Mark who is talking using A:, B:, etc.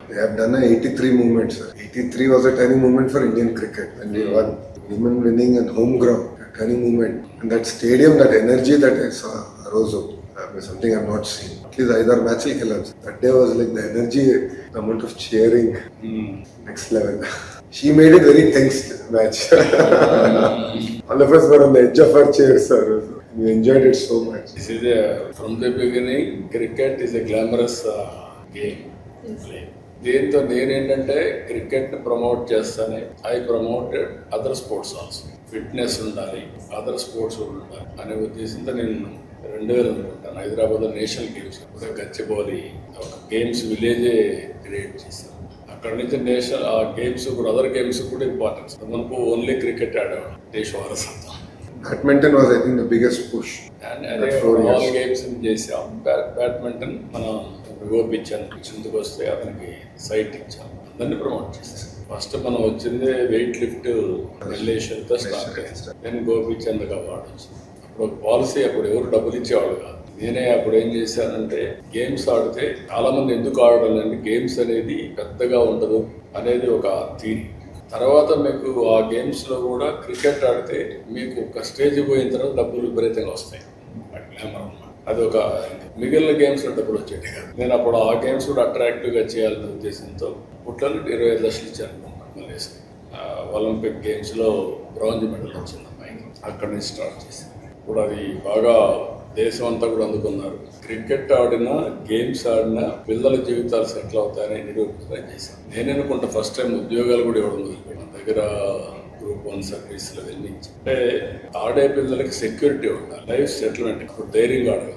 A: They have done a 83 movement, sir. 83 was a turning moment for Indian cricket, and we won. Women winning at home ground, a turning moment. And that stadium, that energy that I saw arose up, was something I've not seen. At least either match killers. That day was like the energy, the amount of cheering, next level. She made it very tense match. All of us were on the edge of our chairs, sir. We enjoyed it so much.
B: This is from the beginning, cricket is a glamorous game. దీంతో నేనేంటంటే cricket promote చేస్తానే I promoted other sports also. Fitness ఉండాలి, other sports ఉండాలి అనే ఉద్దేశంతో నేను 2000 అనుకుంటాను హైదరాబాద్లో నేషనల్ గేమ్స్ గచ్చిబౌలి ఒక గేమ్స్ విలేజే క్రియేట్ చేశాను. అక్కడ నుంచి నేషనల్ ఆ గేమ్స్ కూడా అదర్ గేమ్స్ కూడా ఇంపార్టెన్స్. మనకు ఓన్లీ క్రికెట్ ఆడేవాడు దేశ వారసత్వం.
A: Badminton was, I think, the biggest push.
B: And all games చేసాం. బ్యాడ్మింటన్ మనం గోపించాను, కిందకు వస్తే అతనికి సైట్ ఇచ్చాం, అందరినీ ప్రమోట్ చేసాం. ఫస్ట్ మనం వచ్చింది వెయిట్ లిఫ్ట్ రిలేషన్తో స్టార్ట్ అయ్యింది. నేను గోపించందుకు అవార్డు వచ్చింది. అప్పుడు పాలసీ అప్పుడు ఎవరు డబ్బులు ఇచ్చేవాళ్ళు కాదు. నేనే అప్పుడు ఏం చేశానంటే గేమ్స్ ఆడితే చాలా మంది ఎందుకు ఆడడం అంటే గేమ్స్ అనేది పెద్దగా ఉండదు అనేది ఒక థీరీ. తర్వాత మీకు ఆ గేమ్స్లో కూడా క్రికెట్ ఆడితే మీకు ఒక స్టేజ్ పోయిన తర్వాత డబ్బులు విపరీతంగా వస్తాయి. అది ఒక మిగిలిన గేమ్స్లో డబ్బులు వచ్చేది కాదు. నేను అప్పుడు ఆ గేమ్స్ కూడా అట్రాక్టివ్గా చేయాలనే ఉద్దేశంతో పుట్లను 25 లక్షలు ఇచ్చాను మలేసి. ఒలింపిక్ గేమ్స్లో బ్రాంజ్ మెడల్ వచ్చింది అమ్మాయికి. అక్కడి నుంచి స్టార్ట్ చేశాను. ఇప్పుడు అది బాగా దేశం అంతా కూడా అందుకున్నారు. క్రికెట్ ఆడినా గేమ్స్ ఆడినా పిల్లల జీవితాలు సెటిల్ అవుతాయని నిరూపించడం చేశాను. నేను అనుకుంటా ఫస్ట్ టైం ఉద్యోగాలు కూడా ఇవ్వడం మొదలుపెట్టాను. మన దగ్గర గ్రూప్ 1 సర్వీసులు వెళ్ళించి అంటే ఆడే పిల్లలకి సెక్యూరిటీ ఉండాలి, లైఫ్ సెటిల్మెంట్. ఇప్పుడు ధైర్యంగా ఆడగలరు.